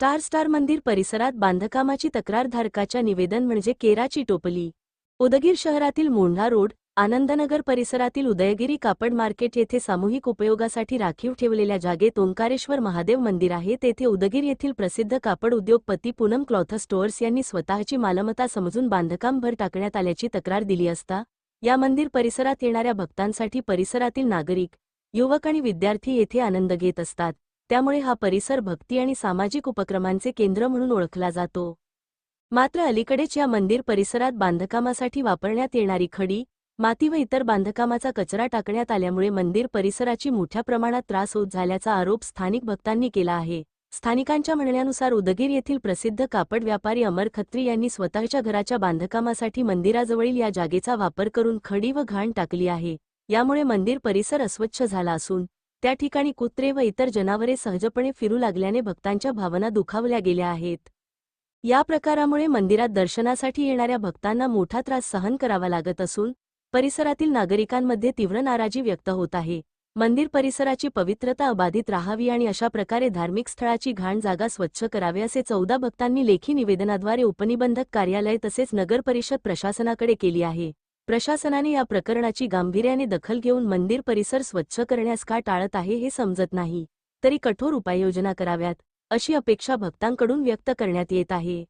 Star मंदिर परिसरात बांधकामाची तक्रार धारकाच्या निवेदन म्हणजे केराची टोपली। उदगीर शहरातील मोंढा रोड, आनंदनगर परिसरातील उदयगिरी कापड मार्केट येथे सामूहिक उपयोगासाठी राखीव ठेवलेल्या जागेत ओंकारेश्वर महादेव मंदिर आहे। तेथे उदगीर येथील प्रसिद्ध कापड उद्योगपती पूनम क्लॉथ स्टोअर्स यांनी स्वतःची मालमत्ता समजून बांधकाम भर टाकण्यात आल्याची तक्रार दिली असता, या मंदिर परिसरात येणाऱ्या भक्तांसाठी परिसरातील नागरिक, युवक आणि विद्यार्थी येथे आनंद घेत असतात। त्यामुळे हा परिसर भक्ती आणि सामाजिक उपक्रमांचे केंद्र म्हणून ओळखला जातो। मात्र अलीकडेच या मंदिर परिसरात बांधकामासाठी वापरण्यात येणारी खडी, माती व इतर बांधकामाचा कचरा टाकण्यात आल्यामुळे मंदिर परिसराची मोठ्या प्रमाणात त्रास होत झाल्याचा आरोप स्थानिक भक्तांनी केला आहे। स्थानिकांच्या म्हणण्यानुसार उदगीर येथील प्रसिद्ध कापड व्यापारी अमर खत्री यांनी स्वतःच्या घराच्या बांधकामासाठी मंदिराजवळील या जागेचा वापर करून खडी व घाण टाकली आहे। यामुळे मंदिर परिसर अस्वच्छ झाला असून त्या ठिकाणी कुत्रे व इतर जनावरे सहजपणे फिरू लागल्याने भक्तांच्या भावना दुखावल्या गेल्या आहेत। या प्रकारामुळे मंदिरात दर्शनासाठी येणाऱ्या भक्तांना मोठा त्रास सहन करावा लागत असून परिसरातील नागरिकांमध्ये तीव्र नाराजी व्यक्त होत आहे। मंदिर परिसराची पवित्रता अबाधित राहावी आणि अशा प्रकारे धार्मिक स्थळाची घाण जागा स्वच्छ करावी असे 14 भक्तांनी लेखी निवेदनाद्वारे उपनिबंधक कार्यालय तसेच नगर परिषद प्रशासनाकडे केली आहे। प्रशासनाने या प्रकरणाची गांभीर्याने दखल घेऊन मंदिर परिसर स्वच्छ करण्यास का टाळत आहे हे समजत नाही, तरी कठोर उपाययोजना कराव्यात अशी अपेक्षा भक्तांकडून व्यक्त करण्यात येत आहे।